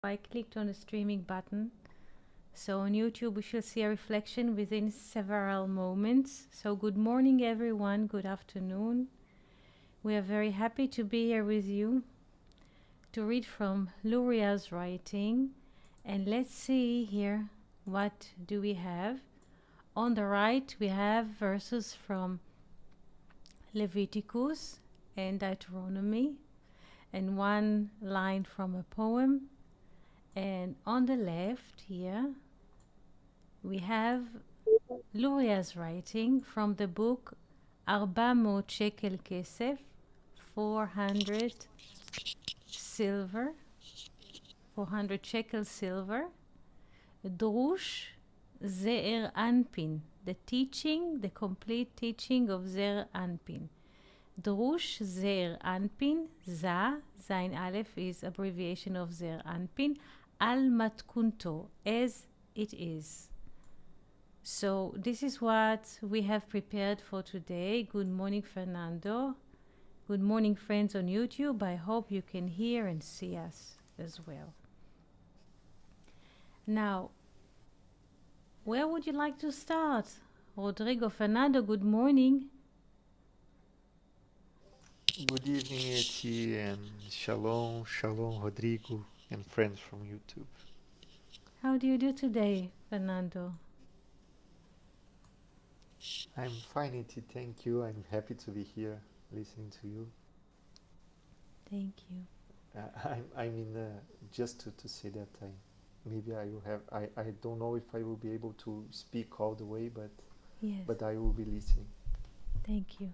I clicked on the streaming button. So on YouTube, we shall see a reflection within several moments. So good morning, everyone. Good afternoon. We are very happy to be here with you to read from Luria's writing. And let's see here, what do we have? On the right, we have verses from Leviticus and Deuteronomy, and one line from a poem. And on the left here, we have Luria's writing from the book 400 shekel kesef, 400 silver, 400 shekel silver, Drush, Zeir Anpin, the complete teaching of Zeir Anpin. Drush, Zeir Anpin, Zain Aleph is abbreviation of Zeir Anpin, Al Matkunto, as it is. So this is what we have prepared for today. Good morning, Fernando. Good morning, friends on YouTube. I hope you can hear and see us as well. Now, where would you like to start? Rodrigo, Fernando, good morning. Good evening, Eti, and Shalom, Rodrigo, and friends from YouTube. How do you do today, Fernando? I'm fine, Eti, thank you. I'm happy to be here listening to you. Thank you. Just to say that maybe I will have, I don't know if I will be able to speak all the way, Yes. but I will be listening. Thank you.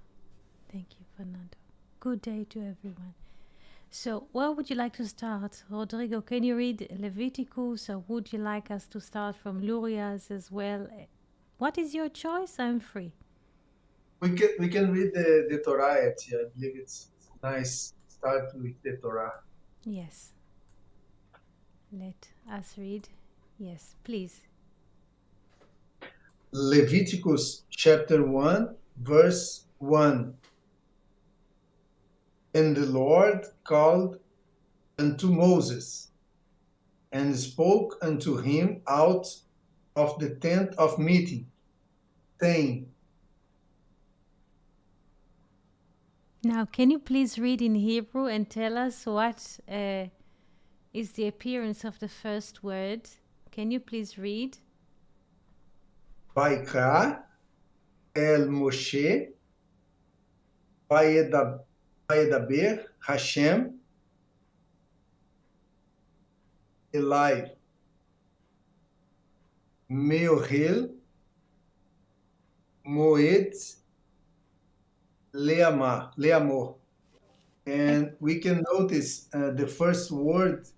Thank you, Fernando. Good day to everyone. So, where would you like to start? Rodrigo, can you read Leviticus, or would you like us to start from Luria's as well? What is your choice? I'm free. We can read the Torah. I believe it's nice. Start with the Torah. Yes. Let us read. Yes, please. Leviticus chapter 1, verse 1. And the Lord called unto Moses, and spoke unto him out of the tent of meeting, saying, Now, can you please read in Hebrew and tell us what is the appearance of the first word? Can you please read? Vaikra el Moshe, Vayedaber Hashem, Elai, Meohel, Moed, Leamor. And we can notice the first word,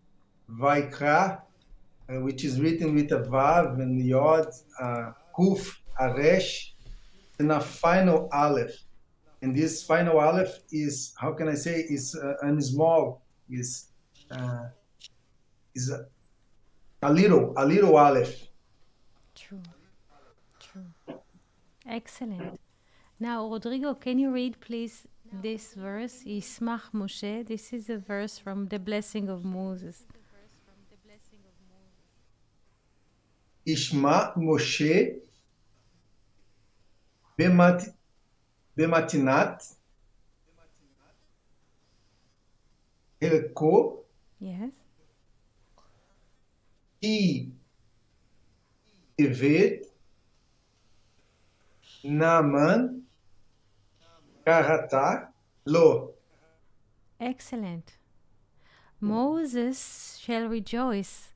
Vaikra, which is written with a Vav and Yod, Kuf, a Resh, and a final Aleph. And this final Aleph is, how can I say, is small, is a little Aleph. True. Excellent. Now, Rodrigo, can you read, please, this verse? Yismach Moshe. This is a verse from the blessing of Moses. Ishma Moshe Bematinat Elko Yes. I Eved Naaman Karata Lo. Excellent. Moses shall rejoice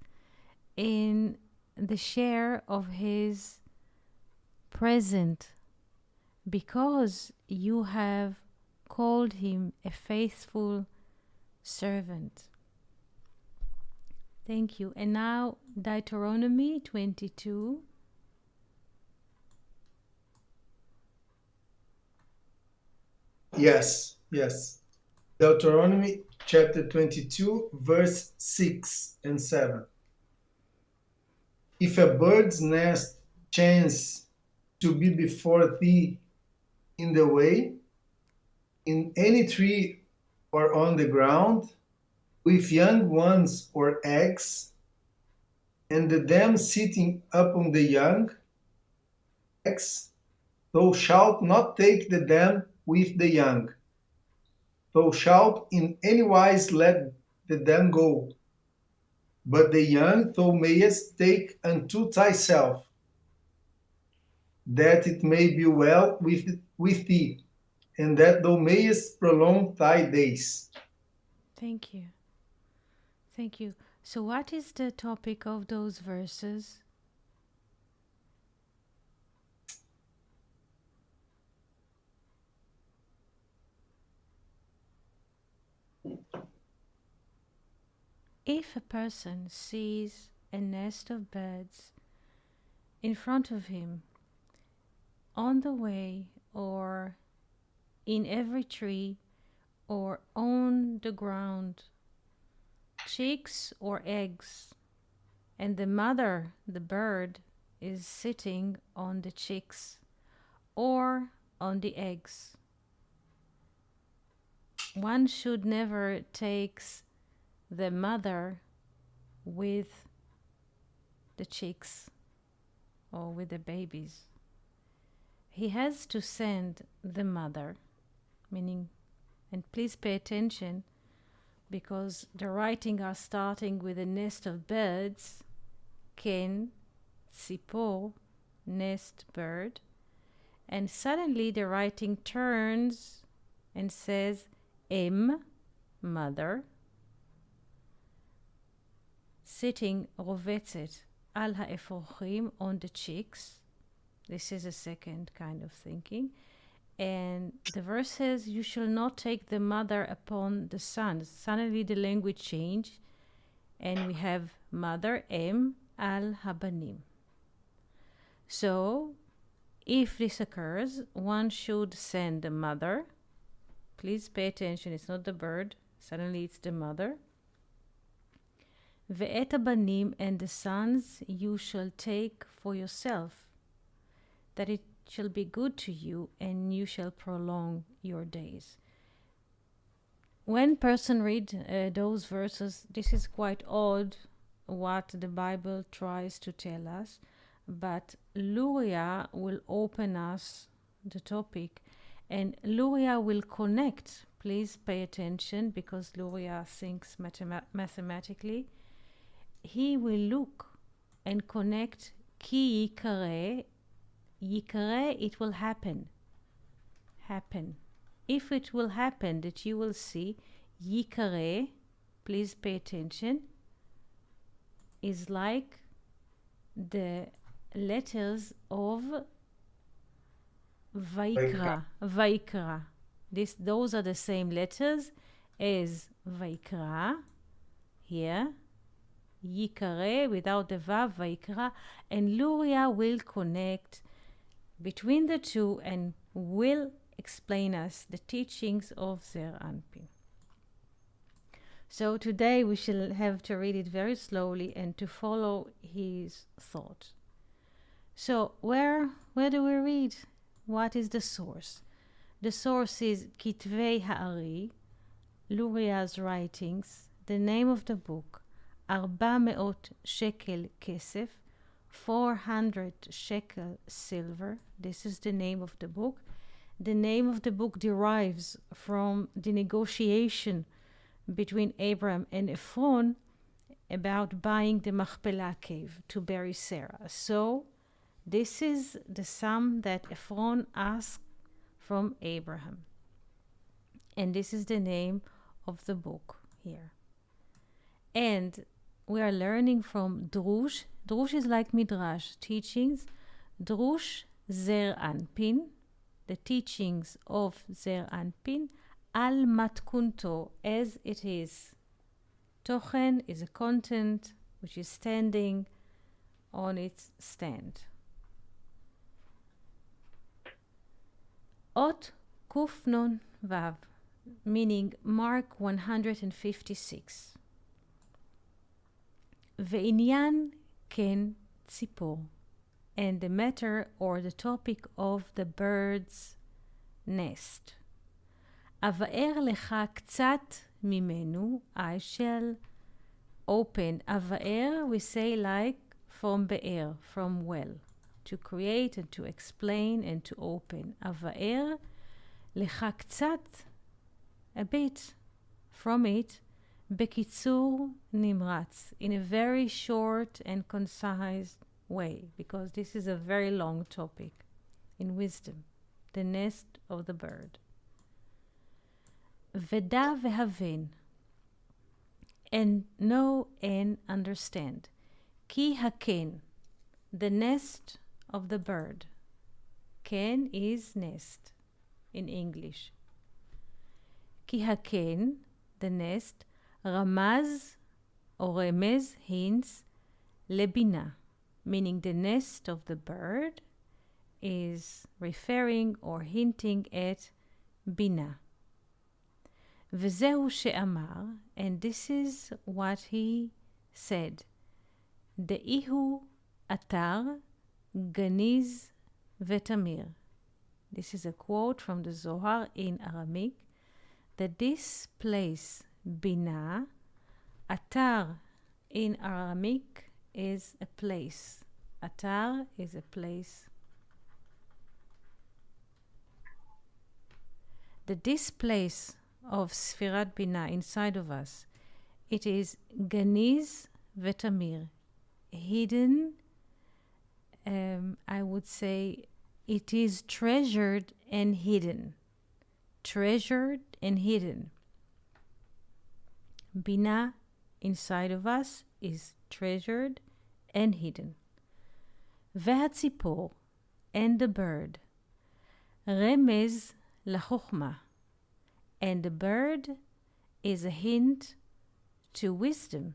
in the share of his present, because you have called him a faithful servant. Thank you. And now Deuteronomy 22. Yes. Deuteronomy chapter 22, verse 6 and 7. If a bird's nest chance to be before thee in the way, in any tree or on the ground, with young ones or eggs, and the dam sitting upon the young eggs, thou shalt not take the dam with the young. Thou shalt in any wise let the dam go, but the young thou mayest take unto thyself, that it may be well with thee, and that thou mayest prolong thy days. Thank you. Thank you. So, what is the topic of those verses? If a person sees a nest of birds in front of him, on the way, or in every tree, or on the ground, chicks or eggs, and the mother, the bird, is sitting on the chicks or on the eggs, one should never take the mother with the chicks or with the babies. He has to send the mother, meaning, and please pay attention because the writing are starting with a nest of birds, ken, tzipor, nest bird, and suddenly the writing turns and says mother, sitting rovetzet al האפרוחים on the chicks. This is a second kind of thinking. And the verse says, you shall not take the mother upon the sons. Suddenly the language changed, and we have mother, al habanim. So, if this occurs, one should send the mother. Please pay attention, it's not the bird. Suddenly it's the mother. Ve'et habanim, and the sons you shall take for yourself, that it shall be good to you, and you shall prolong your days. When person read those verses, this is quite odd what the Bible tries to tell us, but Luria will open us the topic, and Luria will connect. Please pay attention because Luria thinks mathematically. He will look and connect ki yikare. Yikare, it will happen. If it will happen that you will see yikare, please pay attention, is like the letters of Vaikra. Those are the same letters as Vaikra here. Yikare without the vav, Vaikra, and Luria will connect between the two and will explain us the teachings of Zeir Anpin. So today we shall have to read it very slowly and to follow his thought. So where do we read? What is the source? The source is Kitvei Ha'ari, Luria's writings, the name of the book, 400 shekel kesef, 400 shekel silver. This is the name of the book. The name of the book derives from the negotiation between Abraham and Ephron about buying the Machpelah cave to bury Sarah. So this is the sum that Ephron asked from Abraham. And this is the name of the book here. And we are learning from Drush. Drush is like Midrash teachings. Drush Zeir Anpin, the teachings of Zeir Anpin, al matkunto, as it is. Tochen is a content which is standing on its stand. Ot Kufnon Vav, meaning mark 156. Ve'inyan ken tzipor, and the matter or the topic of the bird's nest. Avaer lecha ktsat ממנו, I shall open. Avaer, we say like from be'er, from well. To create and to explain and to open. Avaer, לך קצת, a bit from it, בקיצור נמרץ, in a very short and concise way, because this is a very long topic in wisdom, the nest of the bird. ודע והבן, and know and understand. כי הקן, the nest of the bird. Ken is nest in English. כי הקן, the nest, רמז or רמז, hints, לבינה, meaning the nest of the bird is referring or hinting at בינה. וזהו שאמר, and this is what he said, דאיהו אתר גניז ותמיר. This is a quote from the Zohar in Aramaic, that this place, Bina, Atar in Aramaic is a place. Atar is a place. That this place of Sfirat Bina inside of us, it is Ganiz Vetamir, hidden. I would say it is treasured and hidden. Treasured and hidden. Bina inside of us is treasured and hidden. והציפור, and the bird, רמז לחוכמה, and the bird is a hint to wisdom.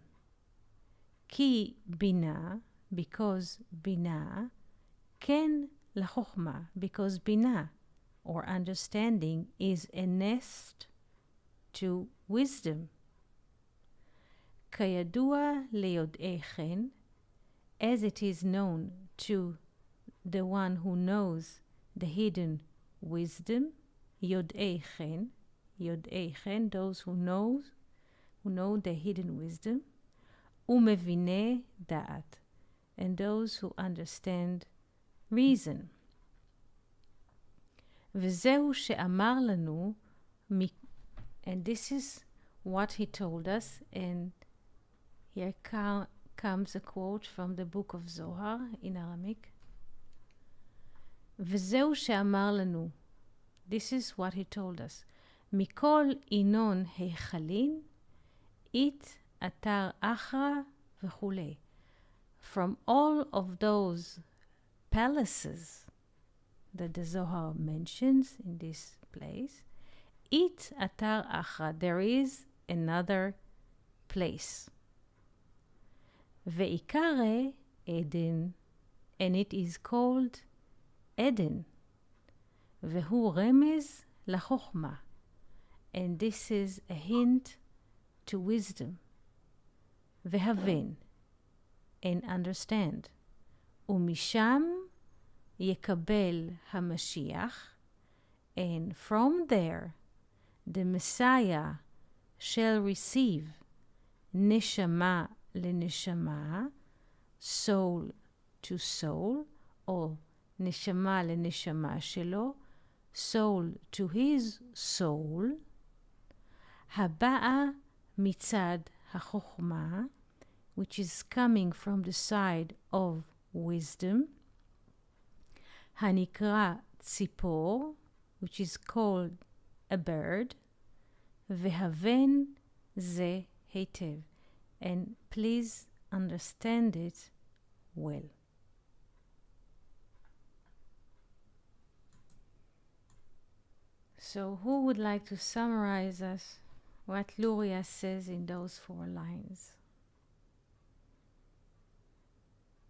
כי בינה, because בינה, כן לחוכמה, because בינה, or understanding, is a nest to wisdom. כידוע ליודעי חן, as it is known to the one who knows the hidden wisdom, יודעי חן, those who know the hidden wisdom, ומביני דעת, and those who understand reason. וזהו שאמר לנו, and this is what he told us, and here comes a quote from the book of Zohar in Aramaic. וזהו שאמר לנו, this is what he told us, מכל ינון היכלין, it אתר אחרא וכולי. From all of those palaces that the Zohar mentions in this place, it atar achra, there is another place. Ve'ikare Eden, and it is called Eden. Vehu remez lachochma, and this is a hint to wisdom. Vehaven, and understand. Umisham יקבל המשיח, and from there the Messiah shall receive neshama leneshama, soul to soul, or neshama leneshama shelo, soul to his soul, הבאה מצד החוכמה, which is coming from the side of wisdom, הנקרא ציפור, which is called a bird, והבן זה היטב, and please understand it well. So who would like to summarize us what Luria says in those 4 lines?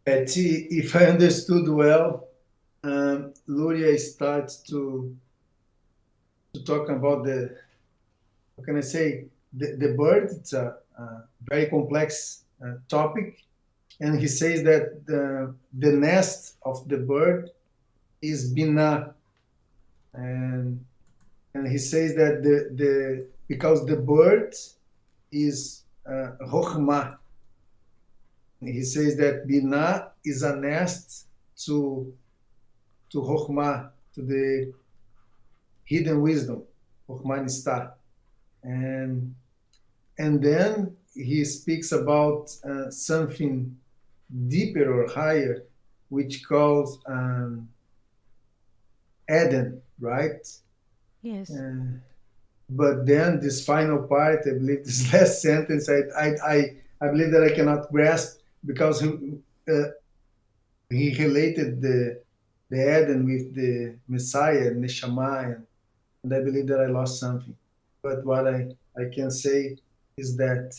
Betty, if I understood well, Luria starts to talk about the, how can I say, the bird. It's a very complex topic, and he says that the nest of the bird is Bina, and he says that because the bird is Chokhmah. He says that Binah is a nest to Chokhmah, to the hidden wisdom, Chokhmah Nistah. And then he speaks about something deeper or higher, which calls Eden, right? Yes. But then this final part, I believe this last sentence, I believe that I cannot grasp because he related the Eden with the Messiah, Neshama, and I believe that I lost something. But what I can say is that,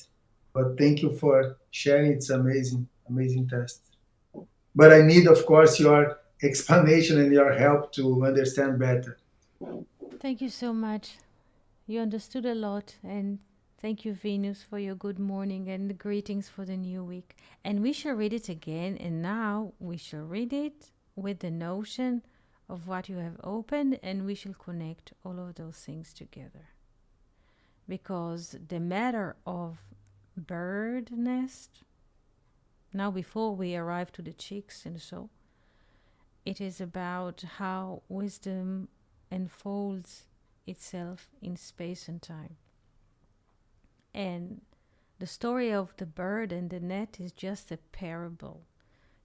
but thank you for sharing. It's amazing, amazing test. But I need, of course, your explanation and your help to understand better. Thank you so much. You understood a lot, and thank you, Venus, for your good morning and the greetings for the new week. And we shall read it again, and now we shall read it with the notion of what you have opened, and we shall connect all of those things together. Because the matter of bird nest, now before we arrive to the chicks and so, it is about how wisdom unfolds itself in space and time. And the story of the bird and the net is just a parable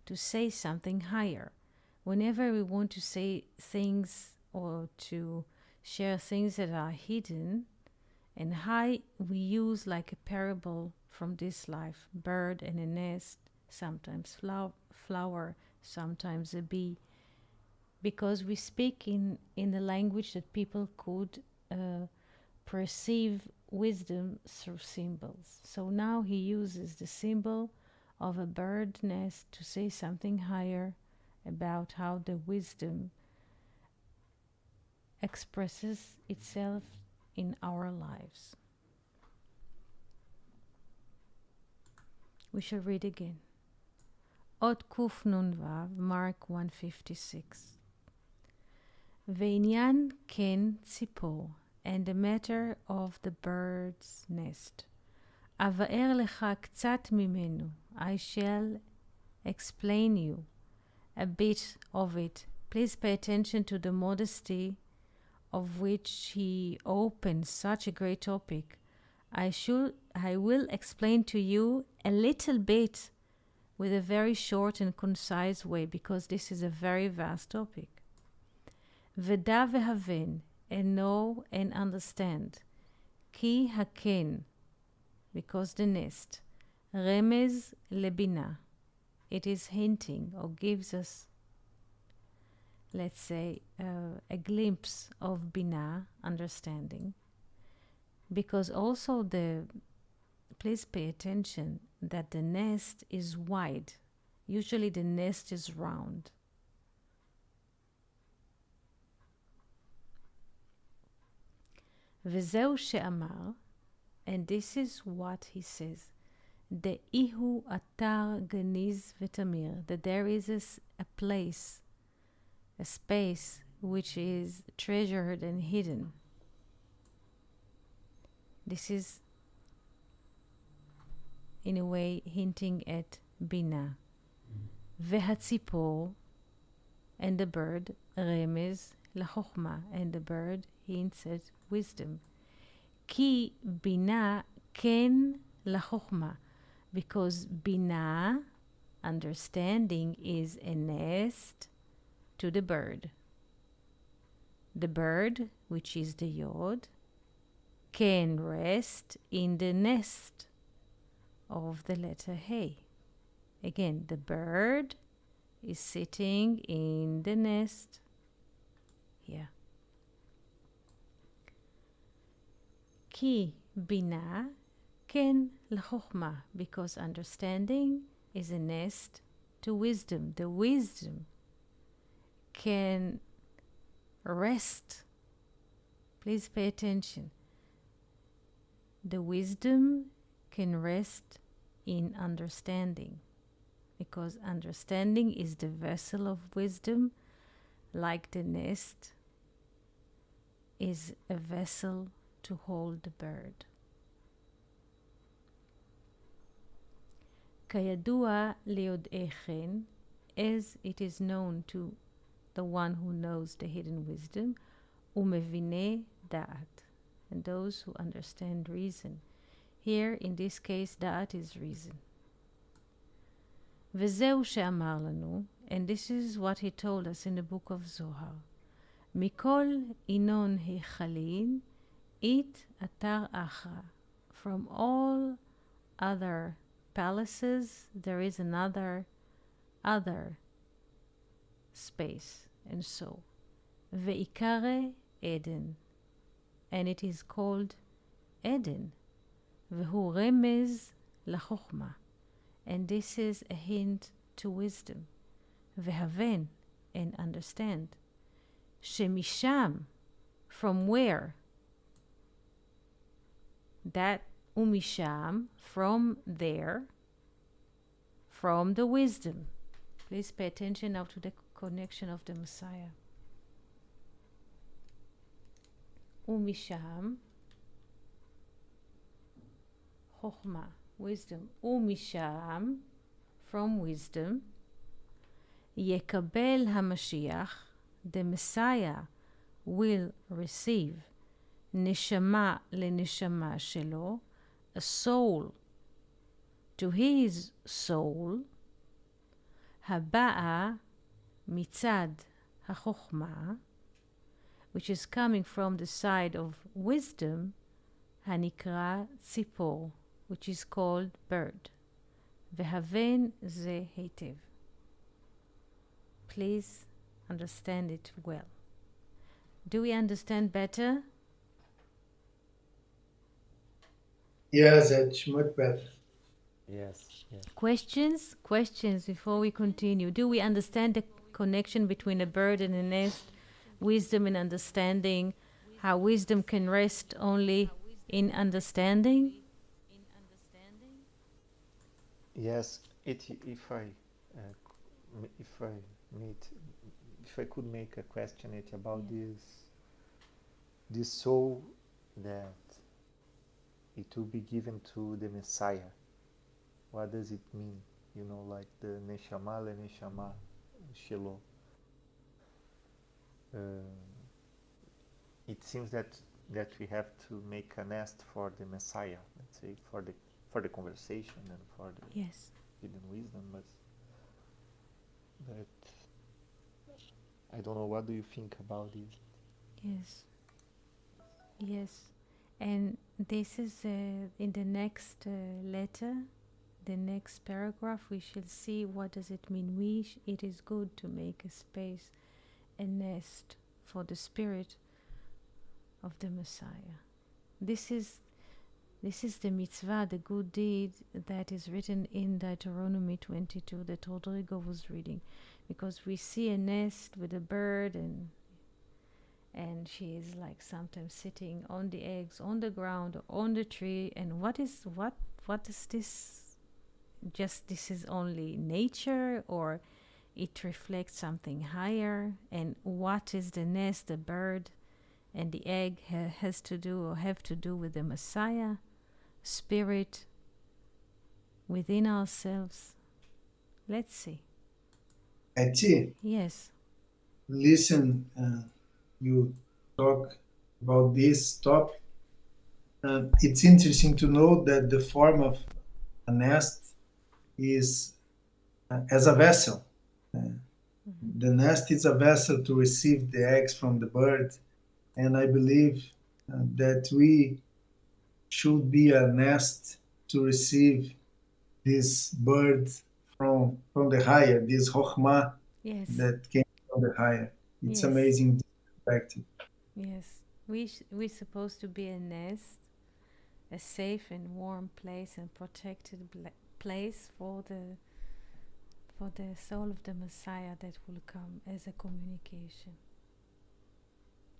to say something higher. Whenever we want to say things or to share things that are hidden and high, we use like a parable from this life, bird and a nest, sometimes flower, sometimes a bee, because we speak in the language that people could perceive wisdom through symbols. So now he uses the symbol of a bird nest to say something higher about how the wisdom expresses itself in our lives. We shall read again. Ot Kuf Nun Vav, Mark 156. Veinyan ken tzipor, and the matter of the bird's nest. Avaer lecha ktsat mimenu, I shall explain you a bit of it. Please pay attention to the modesty of which he opens such a great topic. I will explain to you a little bit with a very short and concise way, because this is a very vast topic. Veda vehaven, and know and understand. Ki haken, because the nest. Remez lebina, it is hinting or gives us, let's say, a glimpse of bina, understanding. Because also please pay attention that the nest is wide. Usually the nest is round. Vezeu she'amar, and this is what he says. De'ihu atar ganiz v'tamir, that there is a place, a space which is treasured and hidden. This is in a way hinting at bina. Vehatzipor, and the bird, remez lachochma, and the bird hints at wisdom. Ki bina ken lachochma, because bina, understanding, is a nest to the bird. The bird, which is the yod, can rest in the nest of the letter Hey. Again, the bird is sitting in the nest here. Ki bina ken lachochma, because understanding is a nest to wisdom. The wisdom can rest. Please pay attention. The wisdom can rest in understanding, because understanding is the vessel of wisdom, like the nest is a vessel to hold the bird. כידוע ליודעי כן, as it is known to the one who knows the hidden wisdom, ומביני דעת, and those who understand reason. Here, in this case, דעת is reason. וזהו שאמר לנו, and this is what he told us in the book of Zohar, מכל ינון היכלין, it אתר אחרא. From all other palaces, there is another space, and so. ועיקרא עדן, and it is called Eden. והוא רמז לחוכמה, and this is a hint to wisdom. והבן, and understand. שמשם, from where? That ומשם, from there, from the wisdom. Please pay attention now to the connection of the Messiah. ומשם, חוכמה, wisdom. ומשם, from wisdom, יקבל המשיח, the Messiah will receive, נשמה לנשמה שלו, a soul to his soul, הבאה מצד החוכמה, which is coming from the side of wisdom, הנקרא ציפור, which is called bird. והבן זה היטב. Please understand it well. Do we understand better? Yes, it's much better. Yes, yes. Questions? Questions before we continue. Do we understand the connection between a bird and a nest? Wisdom and understanding. How wisdom can rest only in understanding? Yes, if I could make a question about this soul that it will be given to the Messiah. What does it mean? You know, like the neshama le neshama shelo. It seems that we have to make a nest for the Messiah. Let's say for the conversation and for the Yes. hidden wisdom, but I don't know. What do you think about it? Yes. Yes. And this is in the next letter, the next paragraph, we shall see what does it mean. It is good to make a space, a nest for the spirit of the Messiah. This is the mitzvah, the good deed that is written in Deuteronomy 22 that Rodrigo was reading, because we see a nest with a bird and she is like sometimes sitting on the eggs on the ground or on the tree. And what is this? Just this is only nature, or it reflects something higher? And what is the nest, the bird, and the egg have to do with the Messiah, spirit within ourselves? Let's see. Eti, Yes. listen, you talk about this topic. It's interesting to know that the form of a nest is as a vessel. The nest is a vessel to receive the eggs from the bird, and I believe that we should be a nest to receive this bird from the higher, this chokhmah Yes. that came from the higher. It's Yes. amazing perspective. Yes. We're supposed to be a nest, a safe and warm place and protected place for the soul of the Messiah that will come as a communication.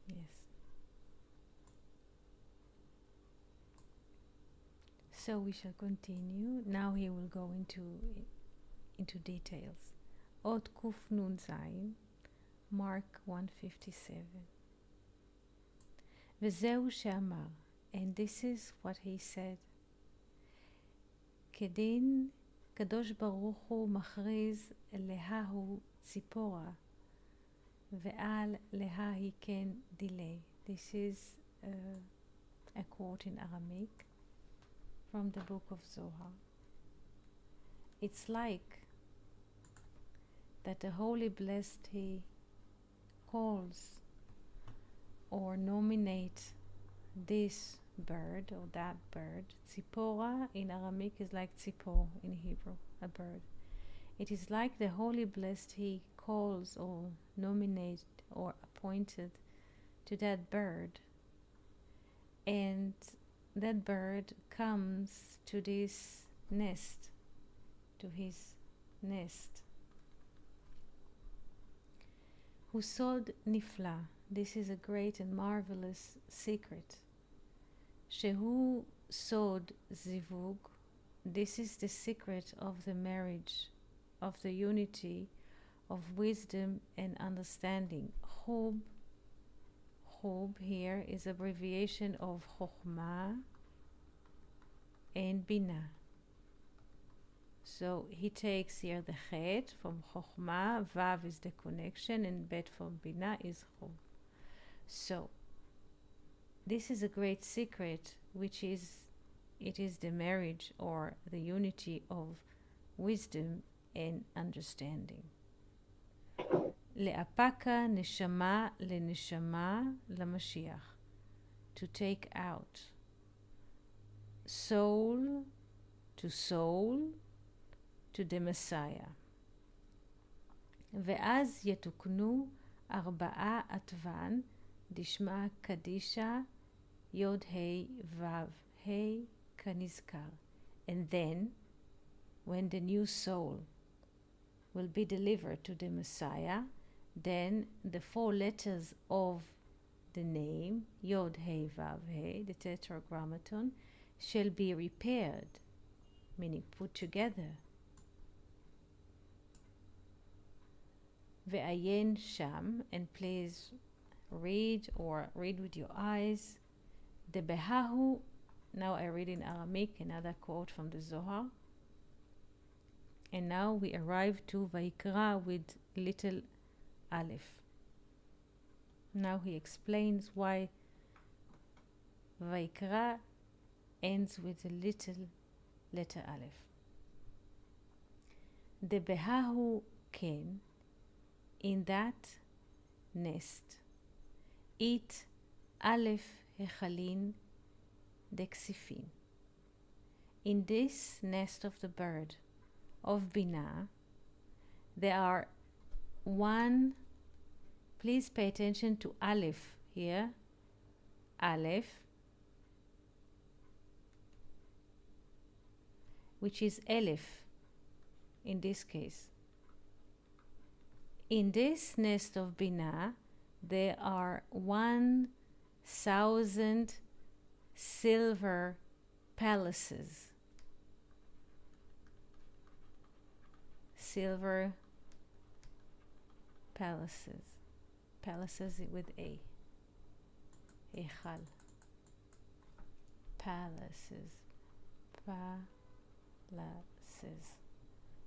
Yes. So we shall continue. Now he will go into details. Ot Kuf Nun Zayin, Mark 157. וזהו שאמר, And this is what he said. כדין קדוש ברוך הוא מכריז לההו ציפורה ועל לההי כן delay. This is a quote in Aramaic from the book of Zohar. It's like that the Holy Blessed He calls or nominates this bird or that bird. Tzipora in Aramaic is like tzipor in Hebrew, a bird. It is like the Holy Blessed He calls or nominated or appointed to that bird, and that bird comes to this nest, to his nest. הוא סוד נפלא. This is a great and marvelous secret. שהוא סוד זיווג. This is the secret of the marriage, of the unity of wisdom and understanding. Chub here is abbreviation of Chokhmah and Binah. So he takes here the Chet from Chokhmah, Vav is the connection, and Bet from Binah is Chub. So this is a great secret, which is, it is the marriage or the unity of wisdom and understanding. Le'apaka neshama leneshama lamashiach. To take out soul to soul to the Messiah. ואז יתוקנו ארבעה עטבן דשמא קדישא יוד ה' ו' ה' כנזכר. And then, when the new soul will be delivered to the Messiah, then the 4 letters of the name, Yod Hei Vav Hei, the Tetragrammaton, shall be repaired, meaning put together. Ve'ayen Sham, and please read or read with your eyes. The Behahu, now I read in Aramaic, another quote from the Zohar. And now we arrive to Vaikra with little Aleph. Now he explains why Vaikra ends with a little letter Aleph. The Behahu Ken, in that nest, it Aleph Hechalin Deksifin. In this nest of the bird of Binah, there are please pay attention to Aleph here, Aleph, which is Aleph in this case. In this nest of Binah, there are 1,000 silver palaces. Silver palaces. Palaces with A. Echal. Palaces. Palaces.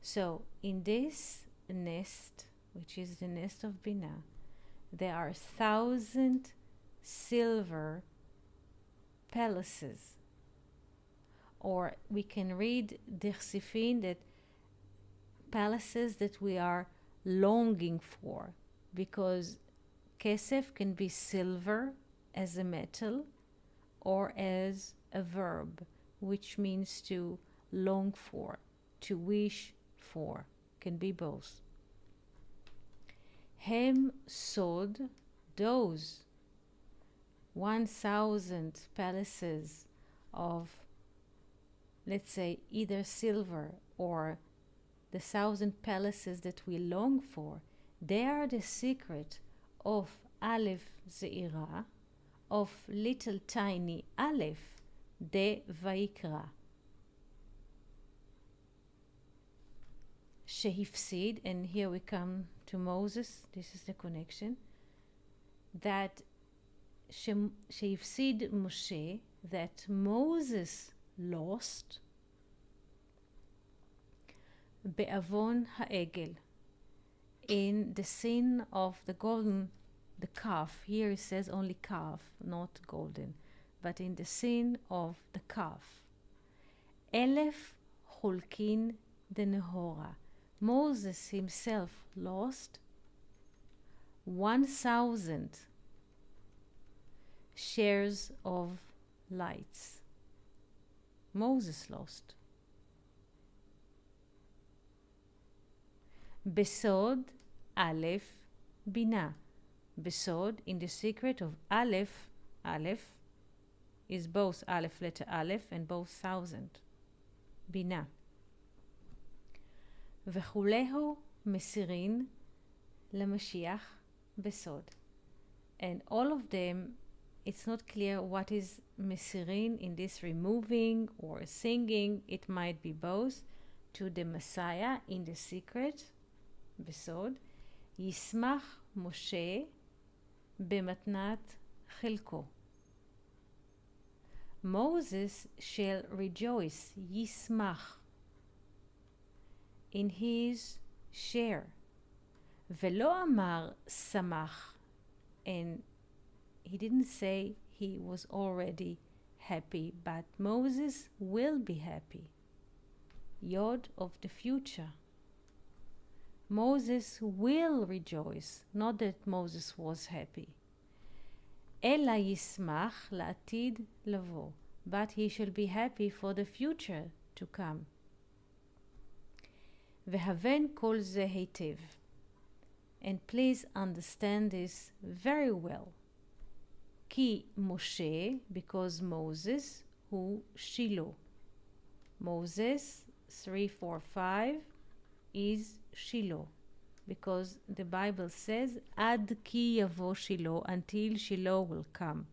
So, in this nest, which is the nest of Binah, there are 1,000 silver palaces. Or we can read Dichsifin, that palaces that we are longing for, because kesef can be silver as a metal or as a verb, which means to long for, to wish for, can be both. Hem sod, those 1,000 palaces of, let's say, either silver or the 1,000 palaces that we long for, they are the secret of Aleph Zeira, of little tiny Aleph, de Vaikra. Shehifsid, and here we come to Moses, this is the connection, that Shehifsid Moshe that Moses lost בעוון העגל, in the sin of the calf. Here it says only calf, not golden, but in the sin of the calf. 1000 חולקין דנהורה. Moses himself lost 1000 shares of lights. Moses lost. בסוד א' בינה. בסוד, in the secret of Aleph, Aleph is both Aleph, letter Aleph, and both 1000. בינה. וכולהו מסירין למשיח בסוד. And all of them, it's not clear what is mesirin in this removing or singing. It might be both, to the Messiah in the secret, בסוד. ישמח משה במתנת חלקו. Moses shall rejoice, ישמח, in his share. ולא אמר שמח, and he didn't say he was already happy, but Moses will be happy. Yod of the future. Moses will rejoice, not that Moses was happy. אלא ישמח לעתיד לבוא, but he shall be happy for the future to come. והבן כל זה היטב. And please understand this very well. כי משה, because Moses, הוא שילה. Moses 3:4-5 is Shiloh, because the Bible says עד כי יבוא שילה, until Shiloh will come.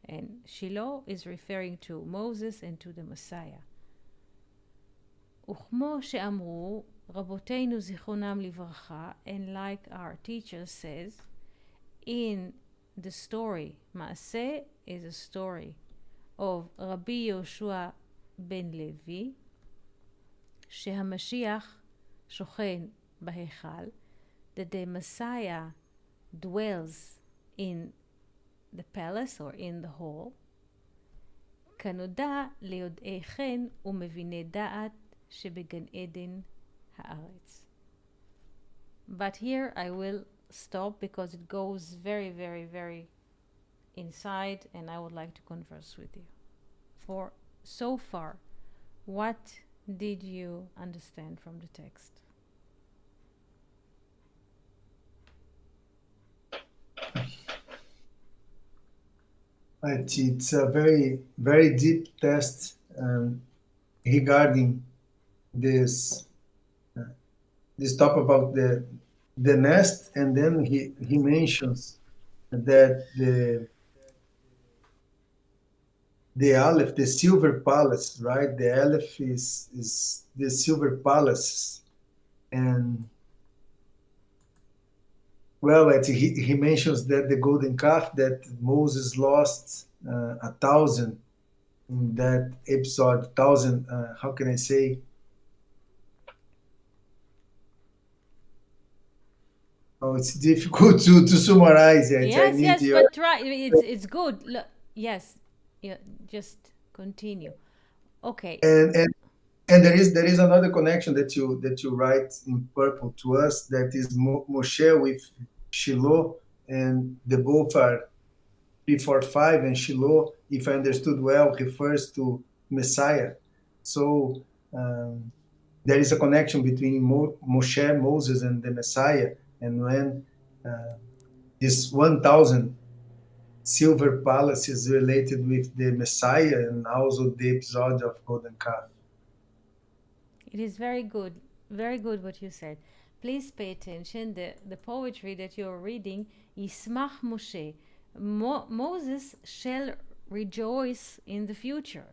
And Shiloh is referring to Moses and to the Messiah. וכמו שאמרו רבותינו זיכרונם לברכה, and like our teacher says, in the story, מעשה is a story of רבי יהושע בן לוי, שהמשיח שוכן בהיכל, that the Messiah dwells in the palace or in the hall, כנודע ליודעי חן ומביני דעת שבגן עדן הארץ. But here I will stop because it goes very, very, very inside, and I would like to converse with you. For so far, what did you understand from the text? It's a very, very deep test regarding this topic about the nest, and then he mentions that the Aleph, the silver palace, right? The Aleph is the silver palace, and well, he mentions that the golden calf that Moses lost 1,000 in that episode. 1,000. How can I say? Oh, it's difficult to summarize it. Yes, but try. It's good. Look, yes, yeah, just continue. Okay. And there is another connection that you write in purple to us, that is Moshe with Shiloh, and the both are 3:4-5, and Shiloh, if I understood well, refers to Messiah. So there is a connection between Moshe, Moses, and the Messiah. And when this 1,000 silver palace is related with the Messiah, and also the episode of Golden Calf. It is very good what you said. Please pay attention. The poetry that you're reading, Yismach Moshe. Moses shall rejoice in the future.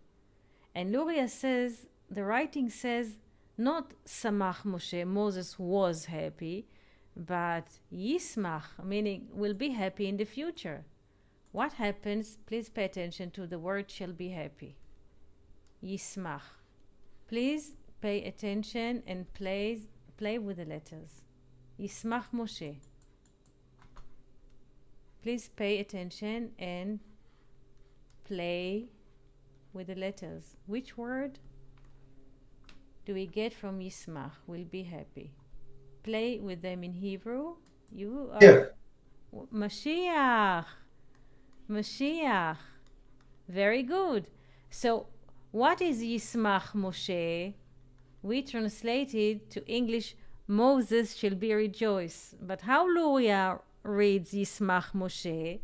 And Luria says, the writing says, not Samach Moshe, Moses was happy, but Yismach, meaning will be happy in the future. What happens? Please pay attention to the word shall be happy. Yismach. Please pay attention and play with the letters. Yismach Moshe. Please pay attention and play with the letters. Which word do we get from Yismach? Will be happy. Play with them in Hebrew. You are Yeah. Mashiach. Mashiach. Very good. So, what is Yismach Moshe? We translate it to English, Moses shall be rejoiced. But how Luria reads Yismach Moshe?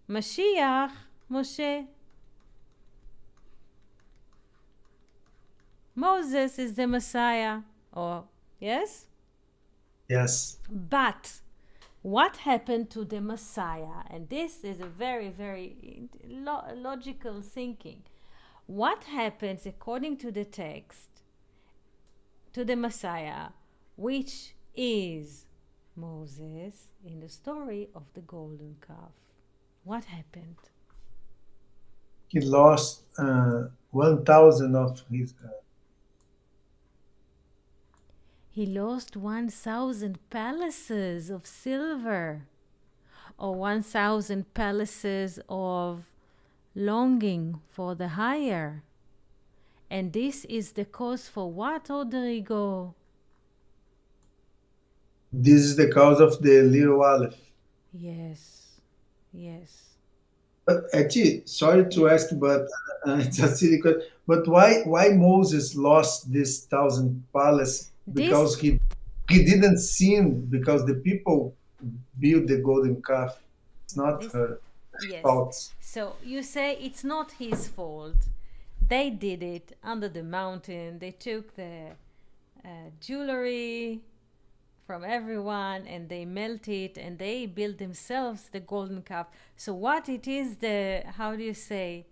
Mashiach Moshe. Moses is the Messiah. Or, yes? Yes. But what happened to the Messiah? And this is a very, very logical thinking. What happens according to the text to the Messiah, which is Moses in the story of the golden calf? What happened? He lost 1,000 of his. He lost 1,000 palaces of silver, or 1,000 palaces of longing for the higher. And this is the cause for what, Rodrigo? This is the cause of the little Aleph. Yes, yes. But actually, sorry to ask, but it's a silly question. But why Moses lost this 1,000 palace? This, Because he didn't sin, because the people built the golden calf. It's not this, her yes. fault. So you say it's not his fault. They did it under the mountain. They took the jewelry from everyone and they melt it and they build themselves the golden calf. So what it is, the, how do you say,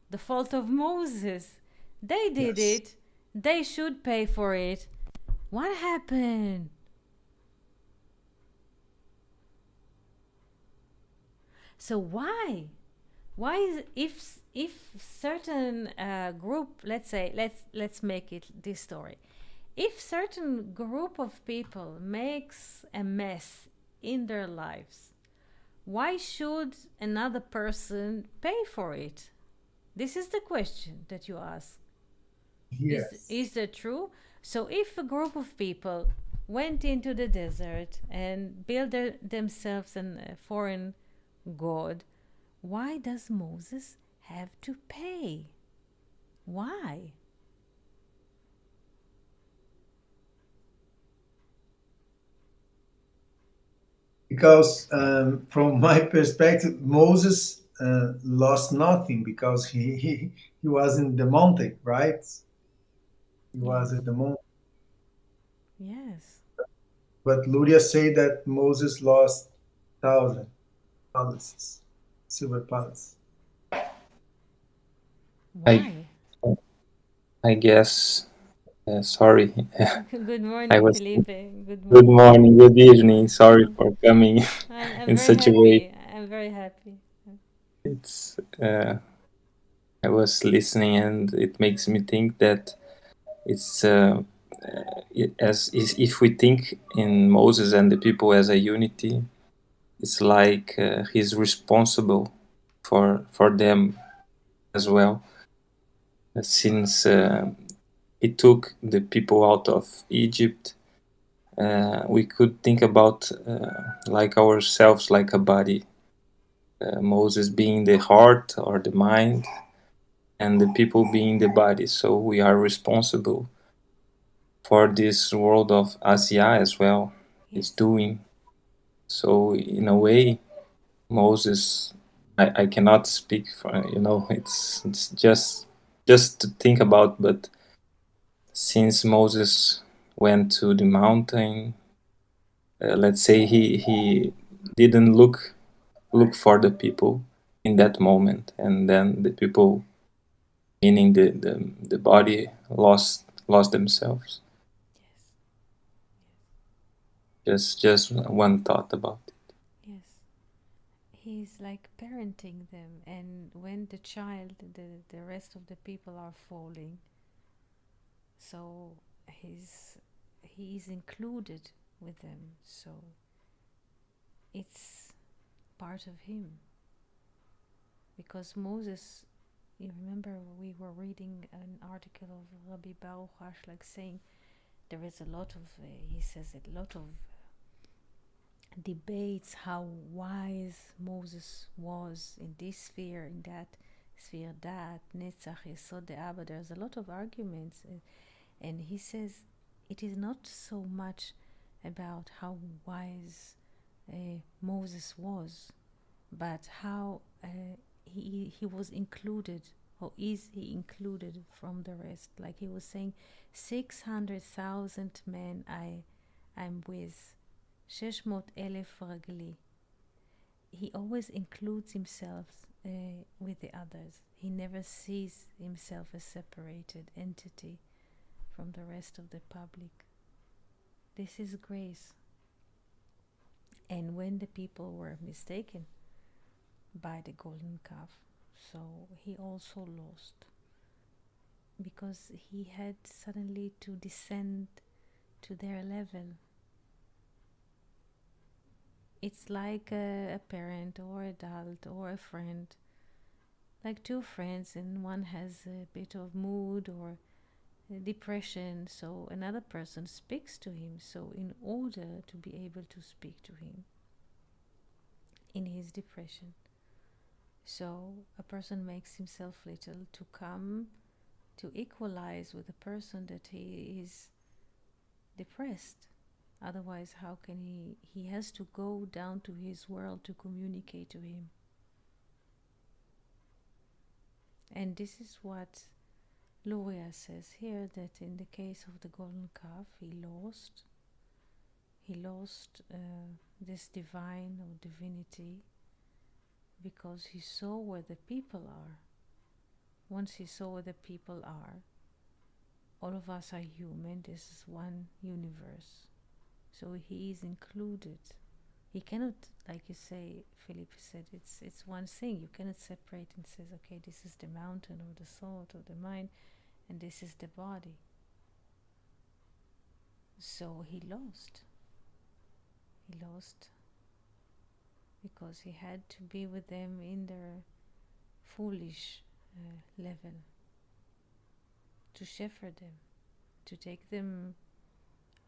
the fault of Moses? They did Yes. it. They should pay for it. What happened? So why is, if certain group, let's say, let's make it this story, if certain group of people makes a mess in their lives, why should another person pay for it? This is the question that you ask. Yes. Is that true? So if a group of people went into the desert and built themselves a foreign god, why does Moses have to pay? Why? Because from my perspective, Moses lost nothing because he was in the mountain, right? He was Yes. at the mountain. Yes. But Luria say that Moses lost 1,000 palaces, silver palace. Why? I guess, sorry, Good I morning, was. Felipe. Good Good morning. morning, good evening. Sorry for coming I'm in very such a way. happy. I'm very happy. It's I was listening, and it makes me think that it's if we think in Moses and the people as a unity, it's like he's responsible for them as well, since he took the people out of Egypt. We could think about like ourselves, like a body. Moses being the heart or the mind, and the people being the body. So we are responsible for this world of Asia as well. Is Yes. doing. So in a way, Moses, I cannot speak for, it's just to think about. But since Moses went to the mountain, let's say he didn't look for the people in that moment, and then the people, meaning the body, lost themselves. Yes. Just one thought about it. Yes. he's like parenting them, and when the child, the rest of the people are falling, so he's included with them, so it's part of him. Because Moses, you remember we were reading an article of Rabbi Baruch Ash, like saying there is a lot of, he says a lot of debates how wise Moses was in this sphere, in that sphere, that Netzach, Yesod, De'aba. There's a lot of arguments, and he says it is not so much about how wise Moses was, but how he was included, or is he included from the rest. Like he was saying, 600,000 men I'm with, 600,000 רגלי. He always includes himself with the others. He never sees himself as separated entity from the rest of the public. This is grace. And when the people were mistaken by the golden calf, so he also lost, because he had suddenly to descend to their level. It's like a parent or adult or a friend, like two friends, and one has a bit of mood or depression, so another person speaks to him. So in order to be able to speak to him in his depression, so a person makes himself little to come to equalize with a person that he is depressed. Otherwise, how can he has to go down to his world to communicate to him. And this is what Luria says here, that in the case of the golden calf, he lost this divine or divinity, because he saw where the people are. Once he saw where the people are, all of us are human, this is one universe. So he is included. He cannot, like you say, Philip said, it's one thing. You cannot separate and say, okay, this is the mountain or the thought or the mind, and this is the body. So he lost. He lost because he had to be with them in their foolish level, to shepherd them, to take them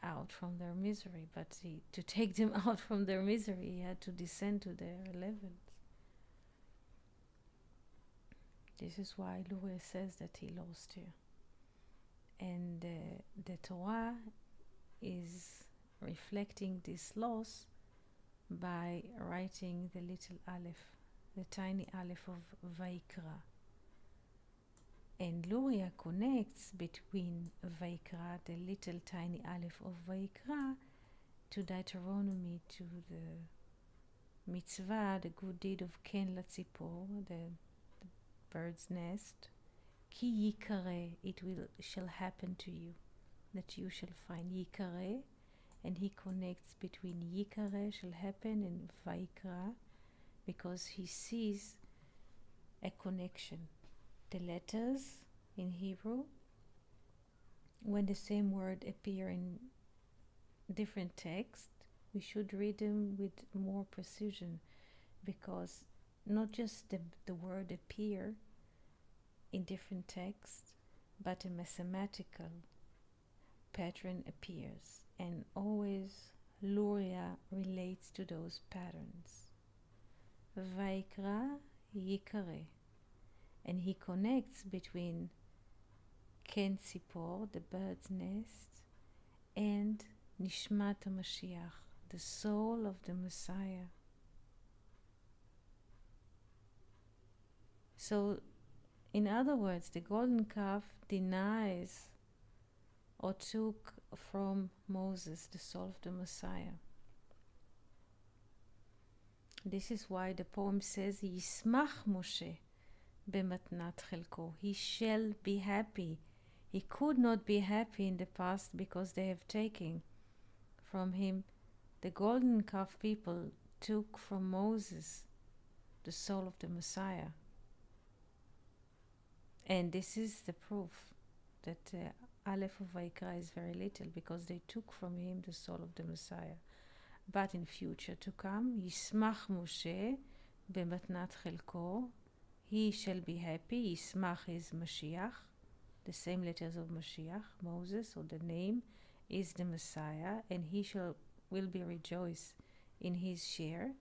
out from their misery. But to take them out from their misery, he had to descend to their levels. This is why Luria says that he lost here. And the Torah is reflecting this loss by writing the little aleph, the tiny aleph of Vaikra. And Luria connects between Vaikra, the little tiny aleph of Vaikra, to Deuteronomy, to the mitzvah, the good deed of Ken Latzipor, the bird's nest. Ki yikare, it shall happen to you, that you shall find yikare, and he connects between yikare shall happen and Vaikra, because he sees a connection. The letters in Hebrew, when the same word appear in different texts, we should read them with more precision, because not just the word appear in different texts, but a mathematical pattern appears, and always Luria relates to those patterns. Vaikra Yikare, and he connects between Ken Tzipor, the bird's nest, and Nishmat HaMashiach, the soul of the Messiah. So, in other words, the golden calf denies or took from Moses the soul of the Messiah. This is why the poem says, Yismach Moshe b'matnat chelko. He shall be happy. He could not be happy in the past because they have taken from him. The golden calf people took from Moses the soul of the Messiah. And this is the proof that Aleph of Vaikra is very little, because they took from him the soul of the Messiah. But in future to come, Yismach Moshe b'matnat chelko, he shall be happy. Yismach is Mashiach, the same letters of Mashiach, Moses, or the name is the Messiah, and he will be rejoiced in his share.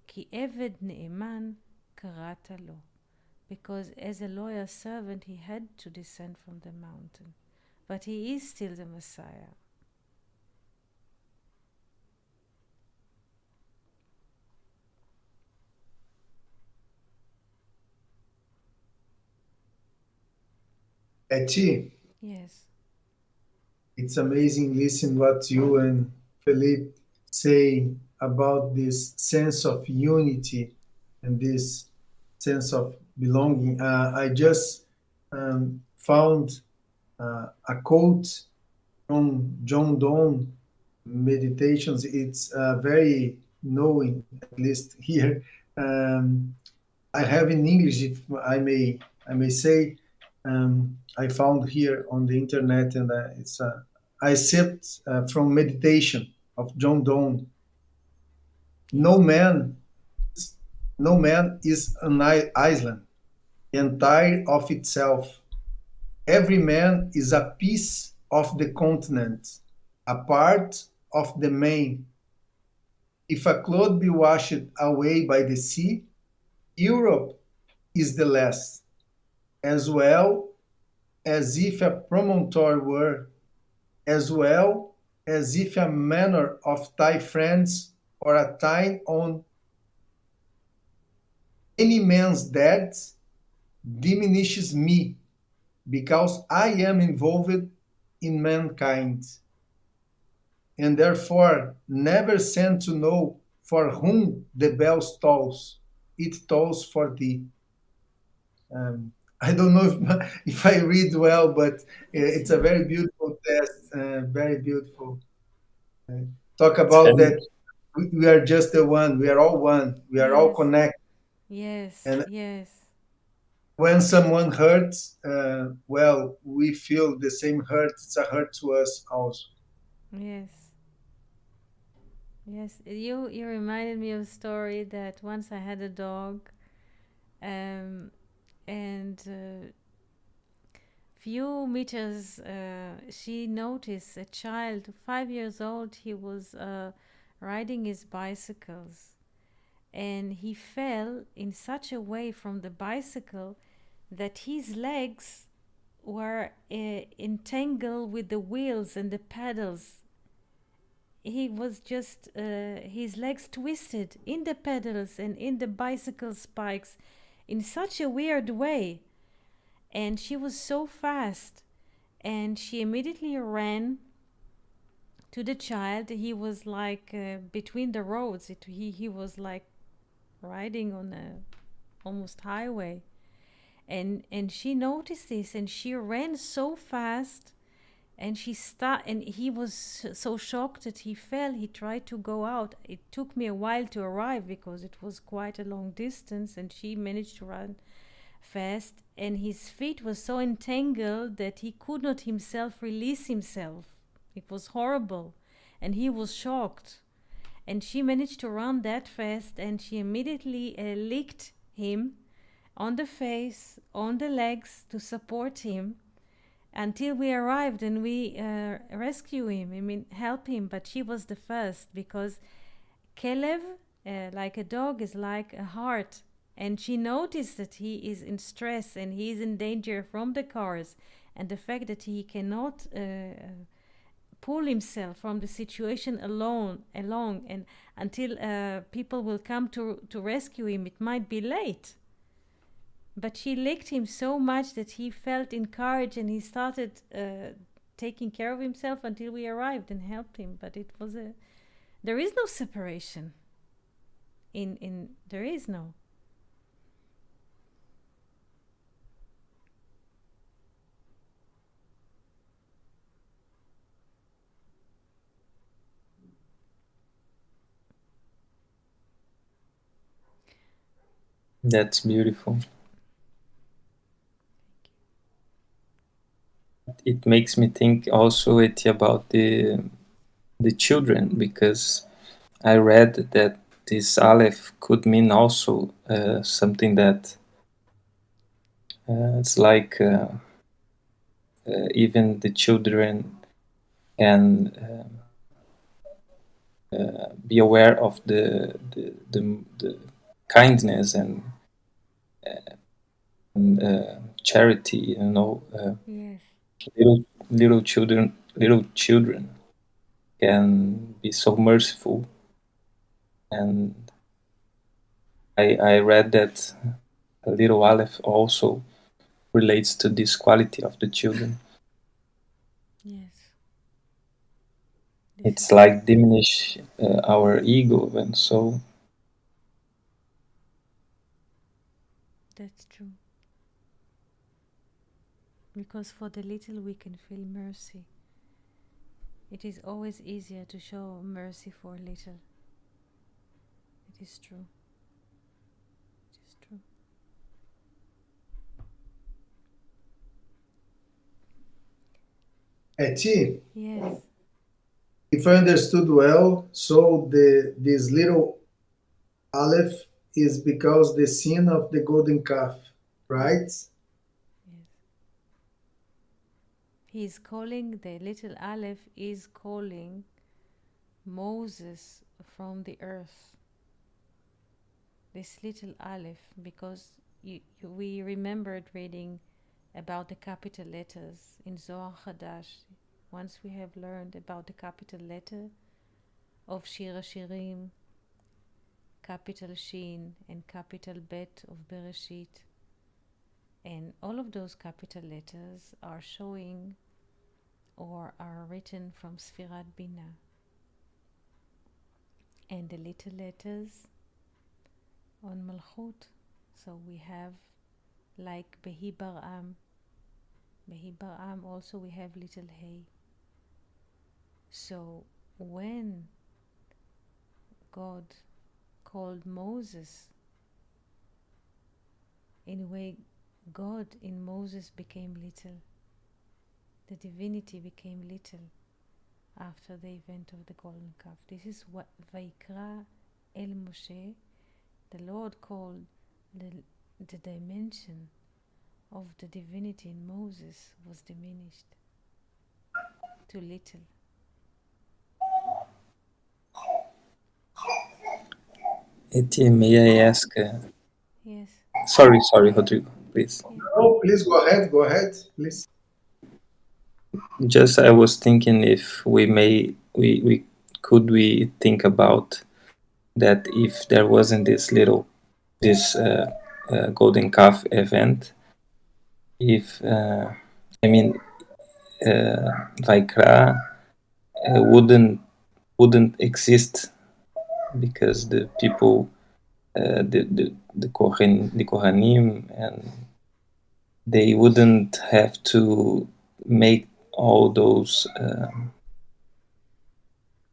Ki eved ne'eman karata lo, because as a loyal servant he had to descend from the mountain, but he is still the Messiah. Eti, Yes. it's amazing listen what you and Philippe say about this sense of unity and this sense of belonging. I just found a quote from John Donne Meditations. It's very knowing, at least here. I have in English, if I may say. I found here on the internet, and it's I sipped from Meditation of John Donne. Yes. No man is an island, entire of itself. Every man is a piece of the continent, a part of the main. If a cloud be washed away by the sea, Europe is the last, as well as if a promontory were, as well as if a manor of thy friends or a time on any man's death diminishes me, because I am involved in mankind, and therefore never sent to know for whom the bell tolls. It tolls for thee. I don't know if I read well, but it's a very beautiful text, very beautiful. Talk about And that we are just the one, we are all one, we are all Yes. connected. Yes. And Yes. when someone hurts, well, we feel the same hurt. It's a hurt to us also. Yes. Yes. You reminded me of a story that once I had a dog, and few meters, she noticed a child, 5 years old. He was riding his bicycles, and he fell in such a way from the bicycle that his legs were entangled with the wheels and the pedals. He was just his legs twisted in the pedals and in the bicycle spikes in such a weird way. And she was so fast, and she immediately ran to the child. He was like between the roads. He was like riding on a almost highway, and she noticed this, and she ran so fast, and he was so shocked that he fell. He tried to go out. It took me a while to arrive because it was quite a long distance, and she managed to run fast, and his feet were so entangled that he could not himself release himself. It was horrible, and he was shocked. And she managed to run that fast, and she immediately licked him on the face, on the legs, to support him until we arrived, and we rescue him. I mean, help him. But she was the first, because Kelev, like a dog, is like a heart. And she noticed that he is in stress and he is in danger from the cars, and the fact that he cannot pull himself from the situation along, and until people will come to rescue him, it might be late. But she licked him so much that he felt encouraged, and he started taking care of himself until we arrived and helped him. But it was there is no separation. There is no. That's beautiful. It makes me think also about the children, because I read that this Aleph could mean also something that it's like even the children can be aware of the kindness and charity. Yes. Little children can be so merciful, and I read that a little Aleph also relates to this quality of the children. Yes. It's like diminish our ego, and so That's true. Because for the little we can feel mercy. It is always easier to show mercy for little. It is true. It is true. Eti, Yes. if I understood well, so this little Aleph is because the sin of the golden calf, right? Yes. He's calling, the little Aleph is calling Moses from the earth. This little Aleph, because we remembered reading about the capital letters in Zohar Chadash. Once we have learned about the capital letter of Shir Hashirim, capital Shin, and capital Bet of Bereshit, and all of those capital letters are showing or are written from Sfirat Bina. And the little letters on Malchut, so we have like Behi Bar'am. Behi Bar'am also we have little Hey. So when God called Moses, in a way, God in Moses became little. The divinity became little after the event of the golden calf. This is what Vaikra El Moshe, the Lord called the dimension of the divinity in Moses was diminished to little. Eti, may I ask? Yes. Sorry, Rodrigo, please. Yeah. Oh, please go ahead, please. Just I was thinking if we think about that if there wasn't this golden calf event, if I mean Vaikra wouldn't exist, because the people the Kohanim, and they wouldn't have to make all those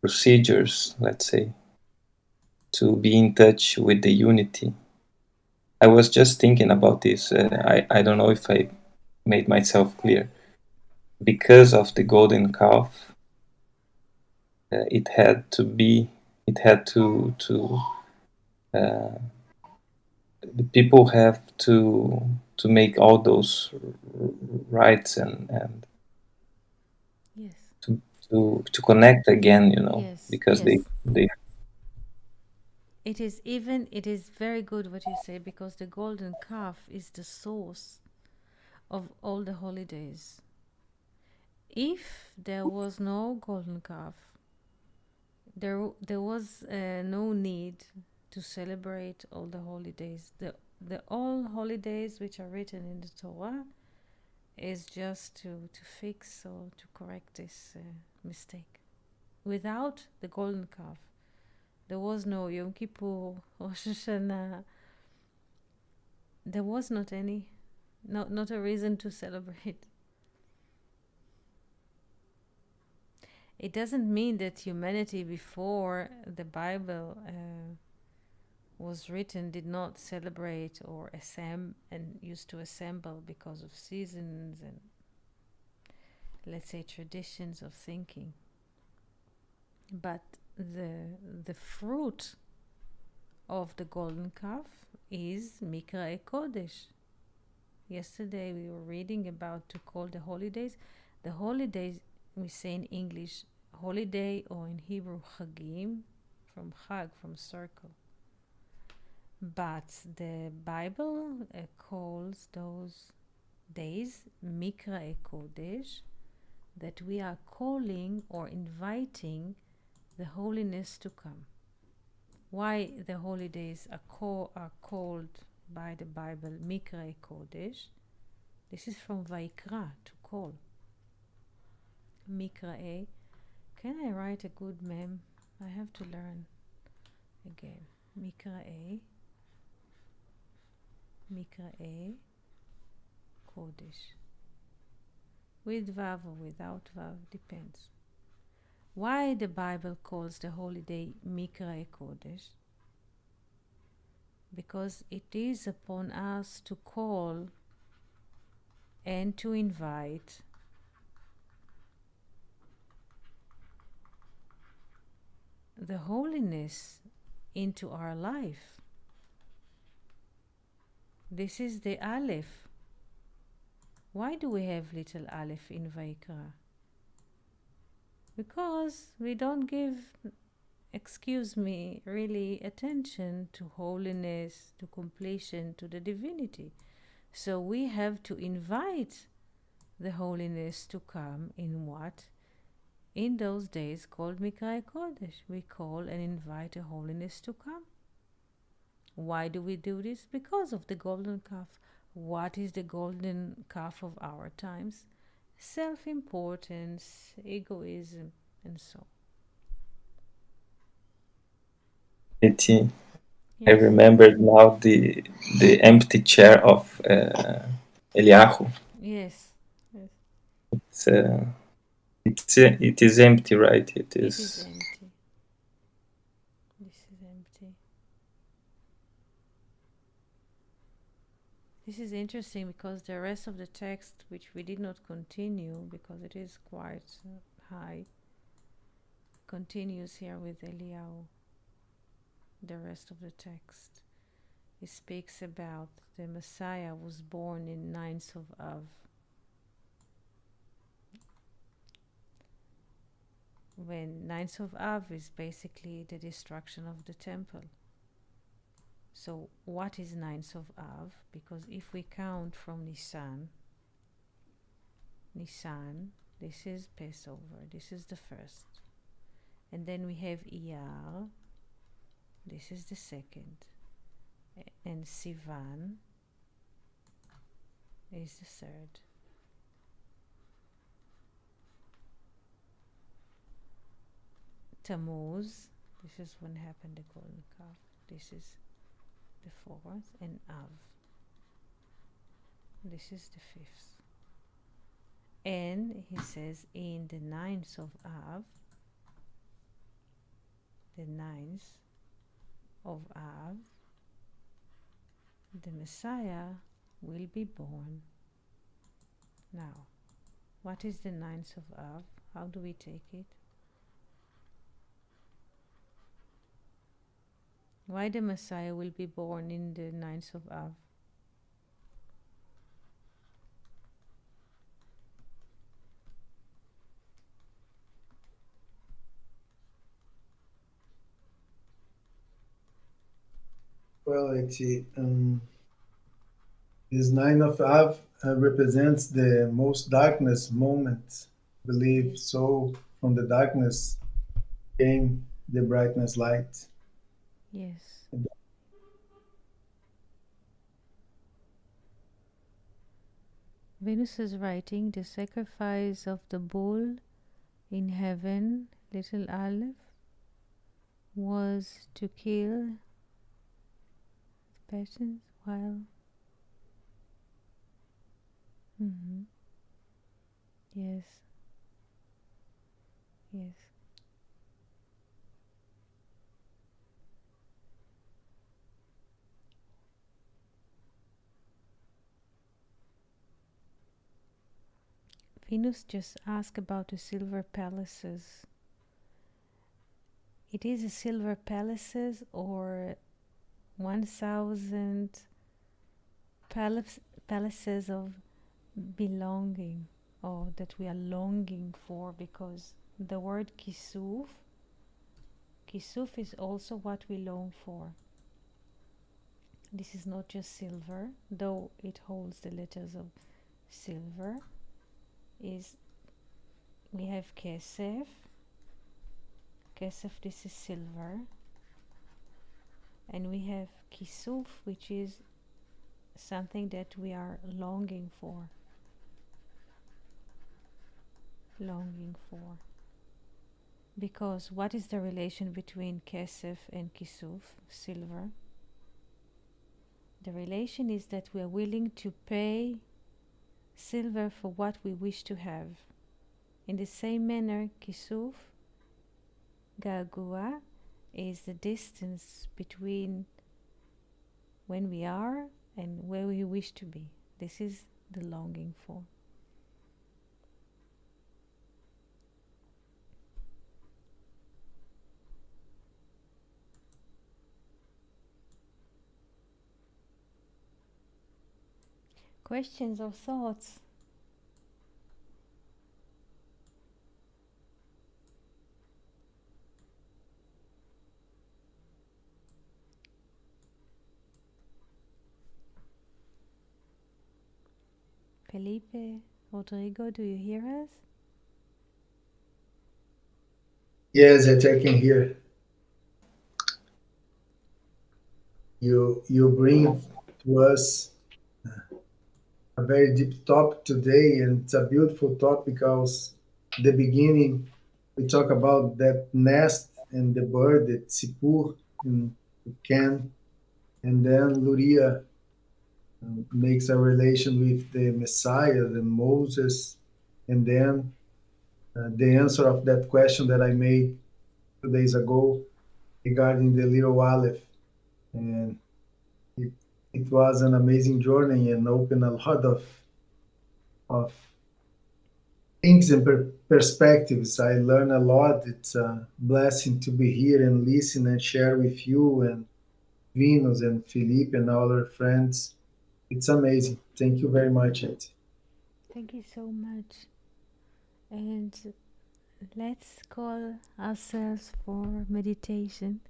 procedures, let's say, to be in touch with the unity. I was just thinking about this. I don't know if I made myself clear. Because of the golden calf, it had to the people have to make all those rights and Yes. to connect again, Yes. because Yes. they It is very good what you say, because the golden calf is the source of all the holidays. If there was no golden calf, there was no need to celebrate all the holidays. The all holidays which are written in the Torah is just to fix or to correct this mistake. Without the golden calf, there was no Yom Kippur, Rosh Hashanah. There was not a reason to celebrate. It doesn't mean that humanity before the Bible was written did not celebrate or and used to assemble because of seasons and, let's say, traditions of thinking. But the fruit of the golden calf is Mikra Kodesh. Yesterday we were reading about to call the holidays. The holidays, we say in English holiday, or in Hebrew Chagim, from Chag, from circle. But the Bible calls those days Mikra Kodesh, that we are calling or inviting the holiness to come. Why the holidays are called by the Bible Mikra Kodesh? This is from Vaikra, to call. Mikra. Can I write a good mem? I have to learn again. Mikra Kodesh. With Vav or without Vav, depends. Why the Bible calls the holiday Mikra Kodesh? Because it is upon us to call and to invite the holiness into our life. This is the Aleph. Why do we have little Aleph in Vaikra? Because we don't give, really attention to holiness, to completion, to the divinity. So we have to invite the holiness to come in what? In those days called Mikra Kodesh. We call and invite the holiness to come. Why do we do this? Because of the golden calf. What is the golden calf of our times? Self-importance, egoism, and so. I Yes. remembered now the empty chair of Eliyahu. Yes. It is empty, right? It is empty. This is empty. This is interesting because the rest of the text, which we did not continue because it is quite high, continues here with Eliyahu. The rest of the text. It speaks about the Messiah was born in 9th of Av. When 9th of Av is basically the destruction of the temple. So what is 9th of Av? Because if we count from Nisan, this is Passover, this is the first. And then we have Iyar, this is the second. And Sivan is the third. Tammuz, this is when happened the golden calf. This is the fourth, and Av, this is the fifth. And he says in the 9th of Av, the 9th of Av, the Messiah will be born. Now, what is the 9th of Av? How do we take it? Why the Messiah will be born in the 9th of Av? Well, this 9 of Av represents the most darkness moment, I believe. Yes. So from the darkness came the brightness light. Yes. Venus is writing the sacrifice of the bull in heaven, little Aleph, was to kill the passions while. Yes. Yes. Venus just asked about the silver palaces. It is a silver palaces or 1,000 palaces of belonging, or that we are longing for, because the word kisuf is also what we long for. This is not just silver, though it holds the letters of silver. We have kesef. Kesef, this is silver. And we have kisuf, which is something that we are longing for. Because what is the relation between kesef and kisuf, silver? The relation is that we are willing to pay silver for what we wish to have. In the same manner, kisuf, gagua, is the distance between when we are and where we wish to be. This is the longing for. Questions or thoughts? Felipe, Rodrigo, do you hear us? Yes, I can hear. You bring to us a very deep topic today, and it's a beautiful topic because the beginning we talk about that nest and the bird, the tzipur in can, and then Luria makes a relation with the Messiah, the Moses, and then the answer of that question that I made 2 days ago regarding the little Aleph. And it was an amazing journey and opened a lot of things and perspectives. I learned a lot. It's a blessing to be here and listen and share with you and Venus and Philippe and all our friends. It's amazing. Thank you very much, Ed. Thank you so much. And let's call ourselves for meditation.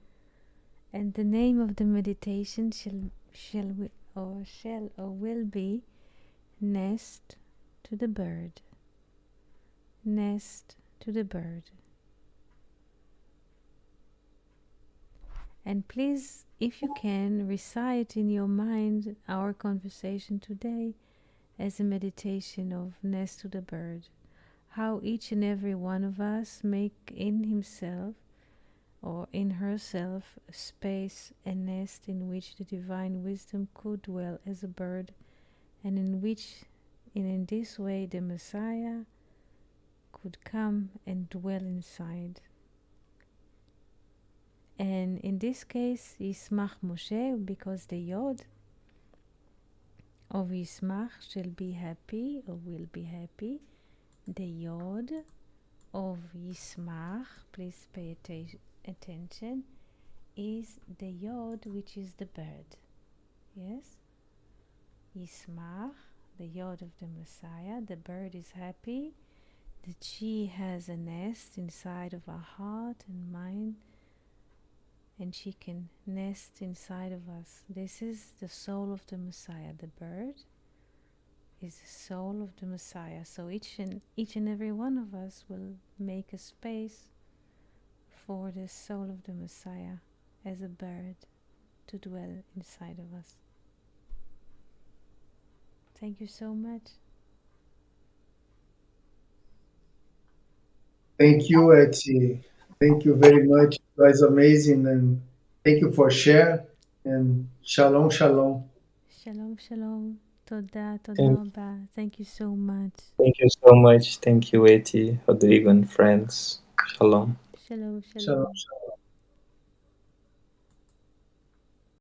And the name of the meditation shall or will be Nest to the Bird. Nest to the Bird. And please, if you can, recite in your mind our conversation today as a meditation of Nest to the Bird. How each and every one of us make in himself or in herself a space, a nest in which the divine wisdom could dwell as a bird, and in this way the Messiah could come and dwell inside. And in this case, Yismach Moshe, because the Yod of Yismach shall be happy or will be happy. The Yod of Yismach, please pay attention, is the Yod, which is the bird. Yes? Yismach, the Yod of the Messiah, the bird is happy that she has a nest inside of our heart and mind, and she can nest inside of us. This is the soul of the Messiah. The bird is the soul of the Messiah. So each and every one of us will make a space for the soul of the Messiah as a bird to dwell inside of us. Thank you so much. Thank you, Eti. Thank you very much. It was amazing, and thank you for sharing. And shalom, shalom. Shalom, shalom. Toda Thank, raba. Thank you so much. thank you so much. Thank you, Eti, Rodrigo, and friends. Shalom. Shalom, Shalom, shalom. shalom.